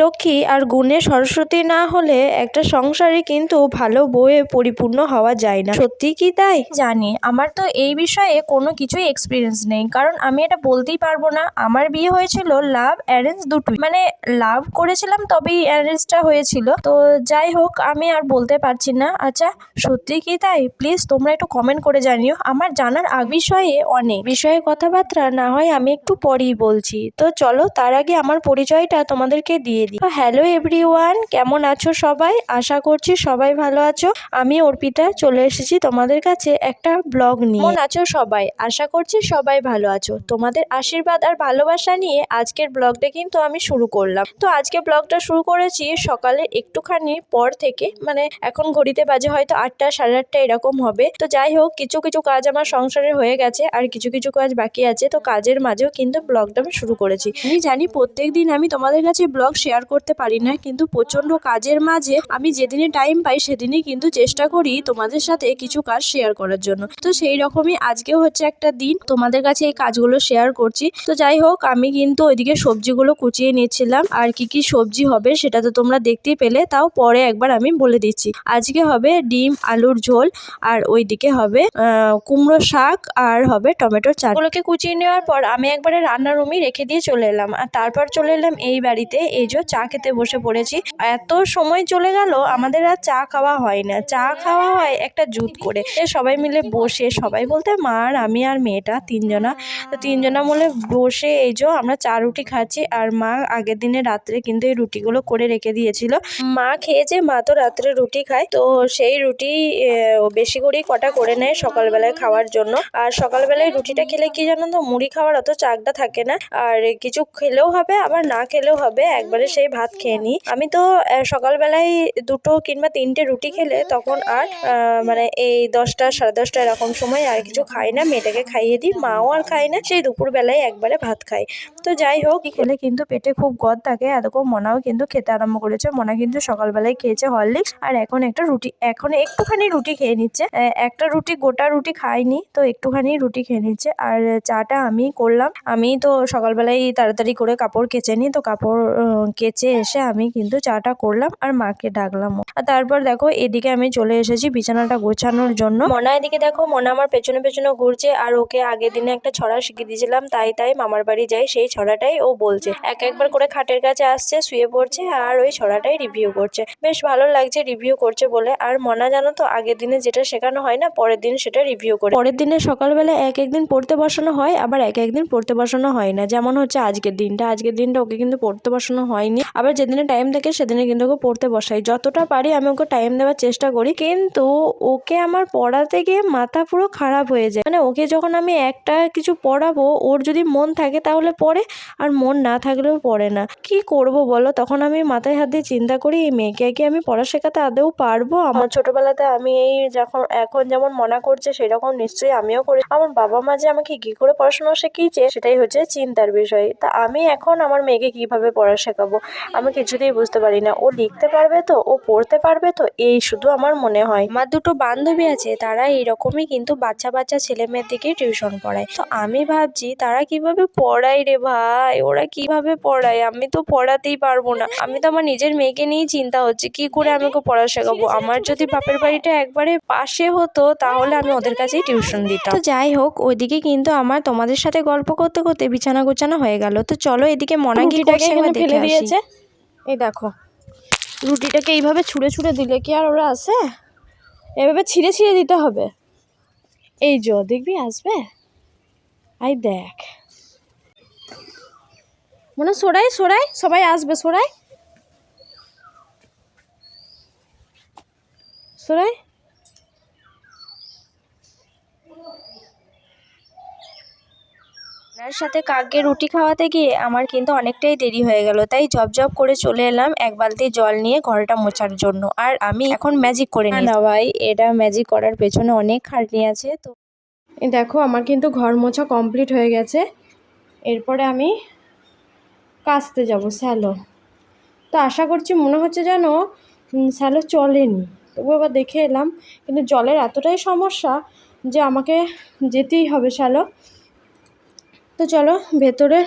লক্ষ্মী আর গুণে সরস্বতী না হলে একটা সংসারে কিন্তু ভালো বউয়ে পরিপূর্ণ হওয়া যায় না। সত্যি কি তাই? জানি আমার তো এই বিষয়ে কোনো কিছুই এক্সপিরিয়েন্স নেই, কারণ আমি এটা বলতেই পারবো না। আমার বিয়ে হয়েছিল লাভ অ্যারেঞ্জ দুটোই, মানে লাভ করেছিলাম তবেই অ্যারেঞ্জটা হয়েছিল। তো যাই হোক, আমি আর বলতে পারছি না। আচ্ছা, সত্যি কি তাই? প্লিজ তোমরা একটু কমেন্ট করে জানিও। আমার জানার বিষয়ে অনেক বিষয়ে কথাবার্তা না হয় আমি একটু পরেই বলছি। তো চলো, তার আগে আমার পরিচয়টা তোমাদেরকে দিয়ে দিই। হ্যালো এভরিওয়ান, কেমন আছো সবাই? আশা করছি সবাই ভালো আছো। আমি অর্পিতা চলে এসেছি তোমাদের কাছে একটা ব্লগ নিয়ে। কেমন আছো সবাই? আশা করছি সবাই ভালো আছো। তোমাদের আশীর্বাদ আর ভালোবাসা নিয়ে আজকের ব্লগটা কিন্তু আমি শুরু করলাম। তো আজকে ব্লগটা শুরু করেছি সকালে একটুখানি পর থেকে, মানে এখন ঘড়িতে বাজে হয়তো 8টা, সাড়ে 8টা এরকম হবে। তো যাই হোক, কিছু কিছু কাজ আমার সংসারে হয়ে গেছে আর কিছু কিছু কাজ বাকি আছে। তো কাজের মাঝেও কিন্তু ব্লগটা আমি শুরু করেছি। আমি জানি প্রত্যেকদিন আমি তোমাদের কাছে ব্লগ শেয়ার করতে পারি না, কিন্তু প্রচন্ড কাজের মাঝে আমি যেদিনে টাইম পাই সেদিনই কিন্তু চেষ্টা করি তোমাদের সাথে কিছু কাজ শেয়ার করার জন্য। তো সেই রকমই আজকেও হচ্ছে একটা দিন, তোমাদের কাছে এই কাজগুলো শেয়ার করছি। তো যাই হোক, আমি কিন্তু ওইদিকে সবজিগুলো কুচিয়ে নিচ্ছিলাম। আর কি কি সবজি হবে সেটা তো তোমরা দেখতেই পেলে, তাও পরে একবার আমি বলে দিচ্ছি। আজকে হবে ডিম আলুর ঝোল, আর ওইদিকে হবে কুমড়ো শাক, আর হবে টমেটোর চাটনি। ওগুলোকে কুচিয়ে নেওয়ার পর আমি একবারে রান্নার রুমে রেখে দিয়ে চলে এলাম। আর তারপর চলে এলাম এই বাড়িতে। এই যে চা খেতে বসে পড়েছি। এত সময় চলে গেল, আমাদের আর চা খাওয়া হয় না। চা খাওয়া হয় একটা জুত করে, সবাই মিলে বসে, সবাই বলতে মা আর আমি আর মেয়েটা তিনজনা। তো তিনজনা মিলে বসে এই যে আমরা চা রুটি খাচ্ছি। আর মা আগের দিনে রাত্রে কিন্তু এই রুটিগুলো করে রেখে দিয়েছিল। মা খেয়েছে, মা তো রাত্রে রুটি খায়। তো সেই রুটি বেশি করেই কটা করে নেয় সকালবেলায় খাওয়ার জন্য। আর সকালবেলায় রুটিটা খেলে কি জানো তো, মুড়ি খাওয়ার অত চাকদা থাকে না। আর কিছু খেলেও হবে, আবার না খেলেও হবে, একবারে সেই ভাত খেয়ে নিই। আমি তো সকালবেলায় 2টো কিংবা 3টে রুটি খেলে তখন আর মানে এই 10টা, সাড়ে 10টা এরকম সময় আর কিছু খাই না। মেয়েটাকে খাইয়ে দিই, মাও আর খায় না। সেই দুপুরবেলায় একবারে ভাত খাই। তো যাই হোক, খেলে কিন্তু পেটে খুব গদ থাকে। এরকম মনাও কিন্তু খেতে আরম্ভ করেছে। মনা কিন্তু সকালবেলায় খেয়েছে হরলিক্স, আর এখন একটুখানি রুটি খেয়ে নিচ্ছে। একটা রুটি, গোটা রুটি খাইনি, তো একটুখানি রুটি খেয়ে নিচ্ছে। আর চাটা আমি করলাম। আমি তো সকালবেলায় তাড়াতাড়ি করে কাপড় কেচে নিই। তো কাপড় কেচে এসে আমি কিন্তু চাটা করলাম আর মাকে ডাকলাম। আর তারপর দেখো, এদিকে আমি চলে এসেছি বিছানাটা গোছানোর জন্য। মনা এদিকে দেখো, মনা আমার পেছনে পেছনে ঘুরছে। আর ওকে আগের দিনে একটা ছড়া শিখিয়ে দিয়েছিলাম, তাই মামার বাড়ি যাই সেই ছড়াটাই ও বলছে। একবার করে খাটের কাছে আসছে, শুয়ে পড়ছে, আর ওই ছড়াটাই রিভিউ করছে। বেশ ভালো লাগছে রিভিউ করছে বলে। আর মনা জানো তো, আগের দিনে যেটা শেখানো হয় না, পরের দিন সেটা রিভিউ করে। পরের দিনে সকালবেলা একদিন পড়তে বসানো হয়, আবার একদিন পড়তে বসানো হয় না। যেমন হচ্ছে আজকের দিনটা ওকে কিন্তু পড়তে বসানো হয়নি। আবার যেদিনে টাইম থাকে সেদিনে কিন্তু ওকে পড়তে বসাই। যতটা পারি আমি ওকে টাইম দেওয়ার চেষ্টা করি, কিন্তু ওকে আমার পড়াতে গিয়ে মাথা পুরো খারাপ হয়ে যায়। মানে ওকে যখন আমি একটা কিছু পড়াবো, ওর যদি মন থাকে তাহলে পড়ে, আর মন না থাকলেও পড়ে না। কি করব বলো? তখন আমি মাথায় হাত দিয়ে চিন্তা করি, এই মেয়েকে কি আমি পড়া শেখাতে আদৌ পারবো? আমার ছোটবেলাতে আমি এই এখন যেমন মনা করছে সেরকম নিশ্চয়ই আমিও করি। আমার বাবা মা যে আমাকে কি করে পড়াশোনা শিখিয়েছে সেটাই হচ্ছে চিন্তার বিষয়। তা আমি এখন আমার মেয়েকে কিভাবে পড়া শেখাবো আমি কিছুতেই বুঝতে পারি না। ও লিখতে পারবে তো, ও পড়তে পারবে তো, এই শুধু আমার মনে হয়। আমার 2টো বান্ধবী আছে, তারা এইরকমই কিন্তু বাচ্চা বাচ্চা ছেলে মেয়েদেরকে টিউশন পড়ায়। তো আমি ভাবছি তারা কিভাবে পড়ায় রে ভাই, ওরা কিভাবে পড়ায়? আমি তো পড়াতেই পারবো না। আমি তো আমার নিজের মেয়েকে নিয়েই চিন্তা হচ্ছে, কি করে আমি ওকে পড়া শেখাবো। আমার যদি বাপের বাড়িটা একবারে পাশে হতো তাহলে আমি ওদের কাছেই টিউশন দিতাম। তো যাই হোক, ওইদিকে কিন্তু আমার তোমাদের সাথে গল্প করতে করতে বিছানা গোছানো হয়ে গেল। তো চলো, এদিকে মনা কি করছে এখানে ফেলে দিয়েছে। এই দেখো, রুটিটাকে এইভাবে ছুঁড়ে ছুঁড়ে দিলে কি আর ওরা আসে? এভাবে ছিঁড়ে ছিঁড়ে দিতে হবে। এই যে দেখবি আসবে। আই দেখ, মনে সরাই সবাই আসবে। সরাই ওনার সাথে কাককে রুটি খাওয়াতে গিয়ে আমার কিন্তু অনেকটাই দেরি হয়ে গেল। তাই জব করে চলে এলাম এক বালতি জল নিয়ে ঘরটা মোছার জন্য। আর আমি এখন ম্যাজিক করে নিই। না ভাই, এটা ম্যাজিক করার পেছনে অনেক খাটনি আছে। তো দেখো, আমার কিন্তু ঘর মোছা কমপ্লিট হয়ে গেছে। এরপরে আমি কাচতে যাব স্যালো। তো আশা করছি, মনে হচ্ছে যেন স্যালো চলেনি, তবু এবার দেখে এলাম। কিন্তু জলের এতটাই সমস্যা যে আমাকে যেতেই হবে স্যালো। তো চলো, ভেতরে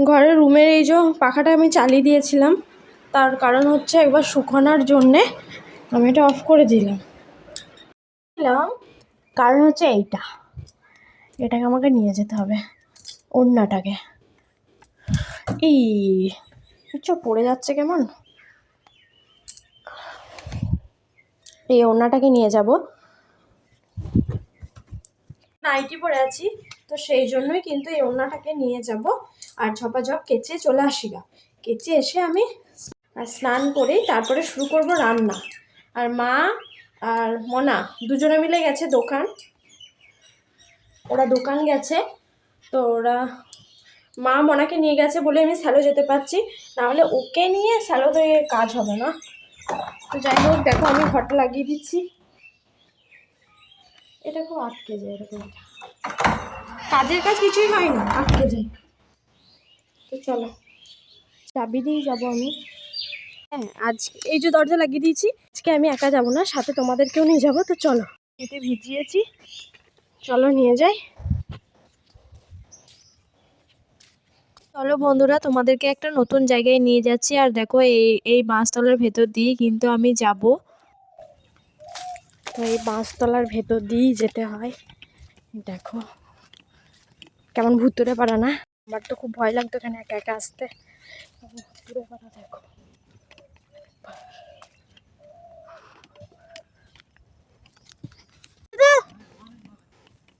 ঘরের রুমের এই যে পাখাটা আমি চালিয়ে দিয়েছিলাম, তার কারণ হচ্ছে একবার শুকানোর জন্যে আমি এটা অফ করে দিলাম। কারণ হচ্ছে এটাকে আমাকে নিয়ে যেতে হবে, ওড়নাটাকে। এই পড়ে যাচ্ছে কেমন, এই ওড়নাটাকে নিয়ে যাব। নাইটি পরে আছি, তো সেই জন্যই কিন্তু এই ওড়নাটাকে নিয়ে যাব। আর ঝপাঝপ কেচে চলে আসি গা। কেচে এসে আমি স্নান করেই তারপরে শুরু করব রান্না। আর মা আর মনা দুজনে মিলে গেছে দোকান, ওরা দোকান গেছে। তো ওরা মা মনাকে নিয়ে গেছে বলে আমি স্যালো যেতে পারছি, নাহলে ওকে নিয়ে স্যালোতে কাজ হবে না। তো যাই হোক, দেখো আমি ঘরটা লাগিয়ে দিচ্ছি। এটা খুব আটকে যায়, এরকম কাজের কাজ কিছুই হয় না, আটকে যায়। তো চলো, চাবি দিয়ে যাবো আমি। হ্যাঁ, আজ এই যে দরজা লাগিয়ে দিয়েছি, আজকে আমি একা যাব না, সাথে তোমাদেরকেও নিয়ে যাবো। তো চলো, এতে ভিজিয়েছি, চলো নিয়ে যাই। চলো বন্ধুরা, তোমাদেরকে একটা নতুন জায়গায় নিয়ে যাচ্ছি। আর দেখো, এই বাঁশতলার ভেতর দিয়ে কিন্তু আমি যাব। তো এই বাঁশতলার ভেতর দিয়েই যেতে হয়। দেখো কেমন ভুতুড়ে পাড়া না? আমার তো খুব ভয় লাগতো এখানে একা একা আসতে। ভুতুড়ে পাড়া দেখো।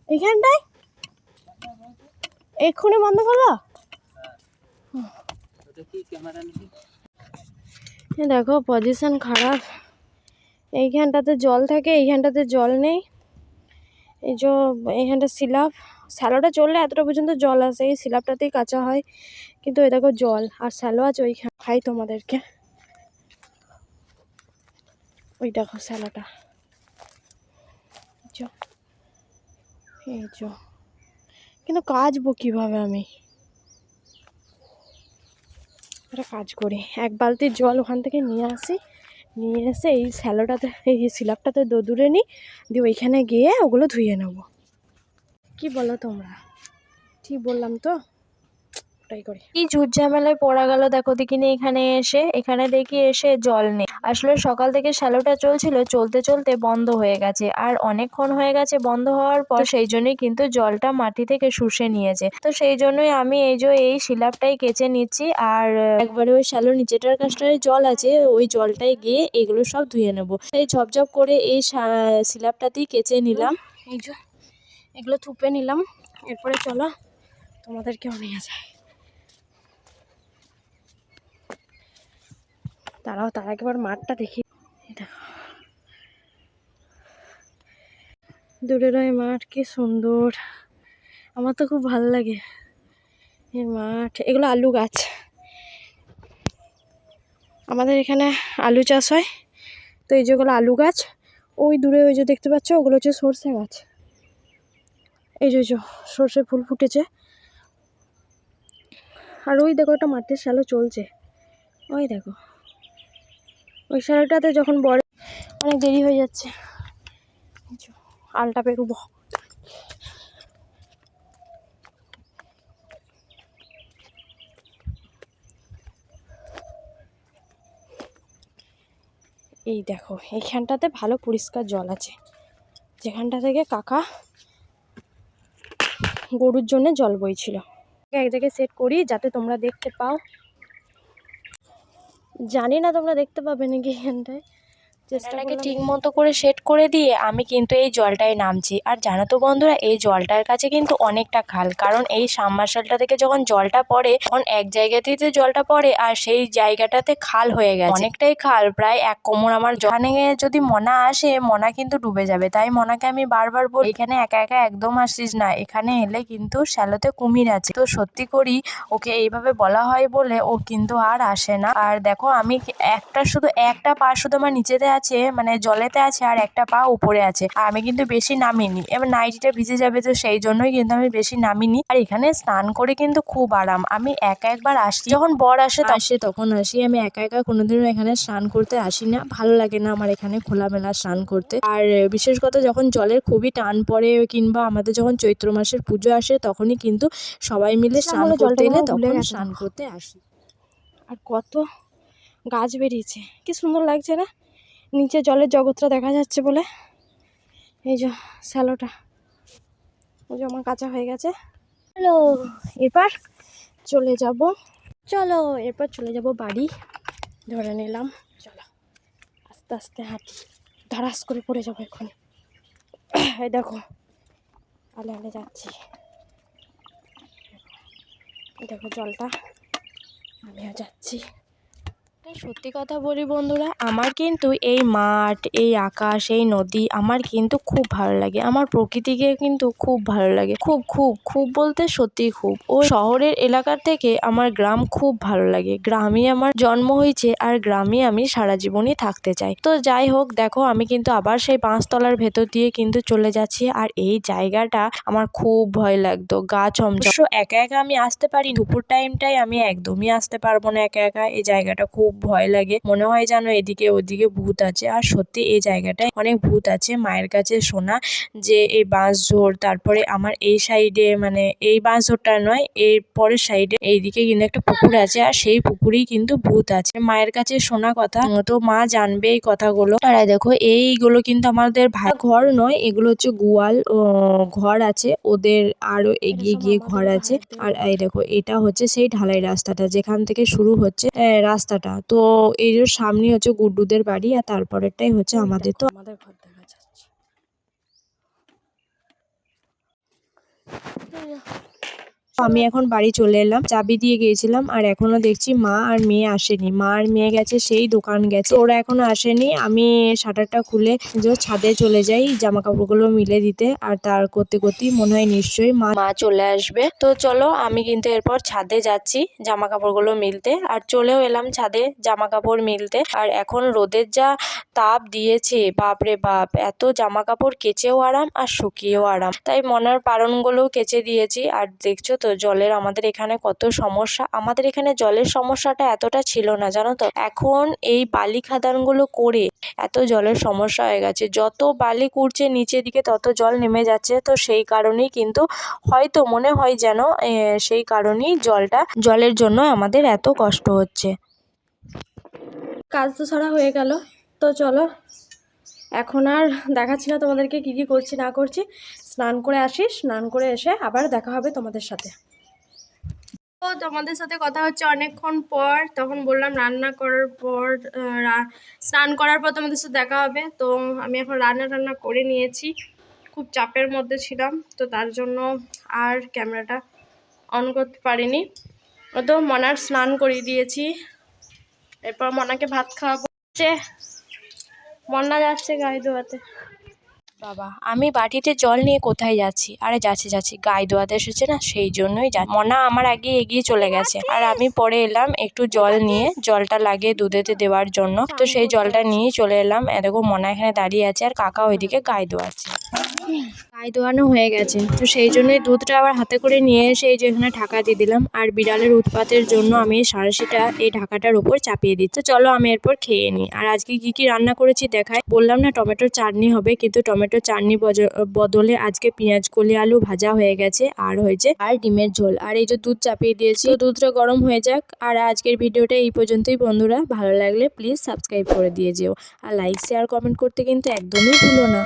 এইখানটায় এক্ষুনি বন্ধ করলো। দেখো পজিশন খারাপ, এইখানটাতে জল থাকে, এইখানটাতে জল নেই। এই যে এইখানটা স্যালোটা চললে এতটা পর্যন্ত জল আসে, এই স্ল্যাবটাতেই কাঁচা হয়। কিন্তু এই দেখো জল, আর স্যালো আছে ওইখানে। খাই তোমাদেরকে, ওই দেখো স্যালোটা, এই যে। কিন্তু কাচবো কিভাবে আমি? একটা কাজ করি, এক বালতি জল ওখান থেকে নিয়ে আসি, নিয়ে এসে এই স্যালোটাতে, এই স্ল্যাবটাতে দূরে নিই, দিয়ে ওইখানে গিয়ে ওগুলো ধুয়ে নেবো। কি বলো তোমরা? ঠিক বললাম তো? ওটাই করি। কি ঝুট ঝামেলায় পড়া গেল দেখো দেখিনি। এখানে দেখি এসে জল নেই। আসলে সকাল থেকে শ্যালোটা চলছিল, চলতে চলতে বন্ধ হয়ে গেছে, আর অনেকক্ষণ হয়ে গেছে বন্ধ হওয়ার পর। সেই জন্যই কিন্তু জলটা মাটি থেকে শুষে নিয়েছে। তো সেই জন্যই আমি এই স্ল্যাবটাই কেচে নিচ্ছি। আর একবারে ওই শ্যালোর নিচেটার কাছটায় জল আছে, ওই জলটায় গিয়ে এগুলো সব ধুয়ে নেবো। এই ঝপঝপ করে এই স্ল্যাবটাতেই কেচে নিলাম। এই যে এগুলো থুপে নিলাম। এরপরে চলো তোমাদেরকেও নিয়ে যায়। তারাও তার একবার মাঠটা দেখি। দূরের ওই মাঠ কি সুন্দর, আমার তো খুব ভালো লাগে এই মাঠ। এগুলো আলু গাছ, আমাদের এখানে আলু চাষ হয়। তো এই যেগুলো আলু গাছ, ওই দূরে ওই যে দেখতে পাচ্ছ, ওগুলো হচ্ছে সর্ষে গাছ। এই যে সর্ষে ফুল ফুটেছে। আর ওই দেখো একটা মাঠের শ্যালো চলছে, ওই দেখো ওই শ্যালোটাতে যখন বড় অনেক দেরি হয়ে যাচ্ছে। আলটা পেরুবো। এই দেখো এইখানটাতে ভালো পরিষ্কার জল আছে, যেখানটা থেকে কাকা গরুর জন্য জল বইছিল। এক জায়গায় সেট করি যাতে তোমরা দেখতে পাও। জানি না তোমরা দেখতে পাবে নাকি এখানটায়। চেষ্টাটাকে ঠিক মতো করে সেট করে দিয়ে আমি কিন্তু এই জলটায় নামছি। আর জানো তো বন্ধুরা, এই জলটার কাছে কিন্তু অনেকটা খাল, কারণ এই সাবমার্শালটা থেকে যখন জলটা পড়ে তখন এক জায়গাতেই তো জলটা পড়ে, আর সেই জায়গাটাতে খাল হয়ে গেছে, অনেকটাই খাল, প্রায় এক কোমর। আমার ওখানে যদি মনা আসে, মনা কিন্তু ডুবে যাবে। তাই মনাকে আমি বারবার বলি, এখানে একা একা একদম আসিস না, এখানে এলে কিন্তু শ্যালোতে কুমির আছে। তো সত্যি করি ওকে এইভাবে বলা হয় বলে ও কিন্তু আর আসে না। আর দেখো আমি শুধু একটা পা শুধু আমার নিচেতে আছে, আছে মানে জলেতে আছে আর একটা পা উপরে আছে। আর আমি কিন্তু বেশি নামিনি, এবার নাইটিটা ভিজে যাবে তো সেই জন্যই কিন্তু আমি বেশি নামিনি। আর এখানে স্নান করে কিন্তু খুব আরাম। আমি একা একবার আসি, যখন বর আসে তখন আসি, আমি একা একা কোনোদিনও এখানে স্নান করতে আসি না, ভালো লাগে না আমার এখানে খোলামেলা স্নান করতে। আর বিশেষ কথা যখন জলের খুবই টান পড়ে কিংবা আমাদের যখন চৈত্র মাসের পুজো আসে তখনই কিন্তু সবাই মিলে স্নান করতে এলে তখন স্নান করতে আসি। আর কত গাছ বেরিয়েছে, কি সুন্দর লাগছে না, নিচে জলের জগৎটা দেখা যাচ্ছে বলে। এই যে স্যালোটা, ওই যে আমার কাঁচা হয়ে গেছে। হ্যালো, এরপর চলে যাব, চলো এরপর চলে যাব বাড়ি। ধরে নিলাম, চলো আস্তে আস্তে হাঁটি, ধারাস করে পড়ে যাবো এখন। এই দেখো আলে আলে যাচ্ছি, দেখো জলটা, আমিও যাচ্ছি। সত্যি কথা বলি বন্ধুরা, আমার কিন্তু এই মাঠ, এই আকাশ, এই নদী আমার কিন্তু খুব ভালো লাগে। আমার প্রকৃতিকে কিন্তু খুব ভালো লাগে, খুব খুব খুব বলতে সত্যি খুব। ও শহরের এলাকার থেকে আমার গ্রাম খুব ভালো লাগে। গ্রামে আমার জন্ম হয়েছে আর গ্রামে আমি সারা জীবনই থাকতে চাই। তো যাই হোক, দেখো আমি কিন্তু আবার সেই বাঁশতলার ভেতর দিয়ে কিন্তু চলে যাচ্ছি। আর এই জায়গাটা আমার খুব ভয় লাগতো, গা ছমছম। একা একা আমি আসতে পারি, দুপুর টাইমটাই আমি একদমই আসতে পারবো না একা একা। এই জায়গাটা খুব ভয় লাগে, মনে হয় যেন এদিকে ওদিকে ভূত আছে। আর সত্যি এই জায়গাটায় অনেক ভূত আছে। মায়ের কাছে শোনা যে এই বাঁশঝোড়, তারপরে আমার এই সাইডে মানে এই বাঁশঝোড়টা নয়, এর পরের সাইডে এইদিকে কিন্তু একটা পুকুর আছে, আর সেই পুকুরেই কিন্তু ভূত আছে। মায়ের কাছে শোনা কথা, তো মা জানবে এই কথাগুলো। আর দেখো এইগুলো কিন্তু আমাদের ঘর নয়, এগুলো হচ্ছে গোয়াল ঘর আছে ওদের, আরো এগিয়ে গিয়ে ঘর আছে। আর এই দেখো এটা হচ্ছে সেই ঢালাই রাস্তাটা যেখান থেকে শুরু হচ্ছে রাস্তাটা। তো এর সামনে হচ্ছে গুড্ডুদের বাড়ি, আর তারপরেরটাই হচ্ছে আমাদের। তো আমাদের ঘর দেখা যাচ্ছে। আমি এখন বাড়ি চলে এলাম, চাবি দিয়ে গিয়েছিলাম, আর এখনো দেখছি মা আর মেয়ে আসেনি। মা আর মেয়ে গেছে সেই দোকান গেছে, ওরা এখনো আসেনি। আমি শাটারটা খুলে ছাদে চলে যাই জামা কাপড়গুলো মিলে দিতে, আর তার করতে করতেই মনে হয় নিশ্চয়ই মা চলে আসবে। তো চলো আমি কিন্তু এরপর ছাদে যাচ্ছি জামা কাপড়গুলো মিলতে, আর চলেও এলাম ছাদে জামা কাপড় মিলতে। আর এখন রোদের যা তাপ দিয়েছে, বাপরে বাপ, এত জামা কাপড় কেচেও আরাম আর শুকিয়েও আরাম। তাই মনের পারনগুলোও কেচে দিয়েছি। আর দেখছো তো জলের আমাদের এখানে কত সমস্যা। আমাদের এখানে জলের সমস্যাটা এতটা ছিল না জানো তো, এখন এই বালি খাদানগুলো করে এত জলের সমস্যা হয়ে গেছে। যত বালি কুড়ছে নিচের দিকে তত জল নেমে যাচ্ছে। তো সেই কারণেই কিন্তু হয়তো মনে হয় যেন সেই কারণেই জলের জন্য আমাদের এত কষ্ট হচ্ছে। কাজ তো সারা হয়ে গেল, তো চলো এখন আর দেখাচ্ছি না তোমাদেরকে কি কি করছি না করছি। স্নান করে আসি, স্নান করে এসে আবার দেখা হবে তোমাদের সাথে। তো তোমাদের সাথে কথা হচ্ছে অনেকক্ষণ পর, তখন বললাম রান্না করার পর স্নান করার পর তোমাদের সাথে দেখা হবে। তো আমি এখন রান্না করে নিয়েছি, খুব চাপের মধ্যে ছিলাম তো তার জন্য আর ক্যামেরাটা অন করতে পারিনি। তো মনার স্নান করিয়ে দিয়েছি, এরপর মনাকে ভাত খাওয়াবো। মন্না যাচ্ছে গায়ে ধোয়াতে। বাবা, আমি বাটিতে জল নিয়ে কোথায় যাচ্ছি? আরে যাচ্ছি গায়ে ধোয়াতে এসেছে না, সেই জন্যই যাচ্ছি। মনা আমার আগে এগিয়ে চলে গেছে, আর আমি পরে এলাম একটু জল নিয়ে, জলটা লাগিয়ে দুধেতে দেওয়ার জন্য। তো সেই জলটা নিয়েই চলে এলাম। দেখো মনা এখানে দাঁড়িয়ে আছে আর কাকা ওইদিকে গায়ে ধোয়াচ্ছে। গায়ে ধোয়ানো হয়ে গেছে, তো সেই জন্যই দুধটা আবার হাতে করে নিয়ে এসে এই যে এখানে ঢাকা দিয়ে দিলাম। আর বিড়ালের উৎপাতের জন্য আমি এই সাঁড়াশিটা এই ঢাকাটার উপর চাপিয়ে দিচ্ছি। তো চলো আমি এরপর খেয়ে নিই। আর আজকে কি কি রান্না করেছি দেখাই। বললাম না টমেটোর চাটনি হবে, কিন্তু টমেটোর চাটনি বদলে আজকে পেঁয়াজ কলি আলু ভাজা হয়ে গেছে, আর হয়েছে আর ডিমের ঝোল। আর এই যে দুধ চাপিয়ে দিয়েছি, তো দুধটা গরম হয়ে যাক। আর আজকের ভিডিওটা এই পর্যন্তই বন্ধুরা, ভালো লাগলে প্লিজ সাবস্ক্রাইব করে দিয়ে যেও, আর লাইক শেয়ার কমেন্ট করতে কিন্তু একদমই ভুলো না।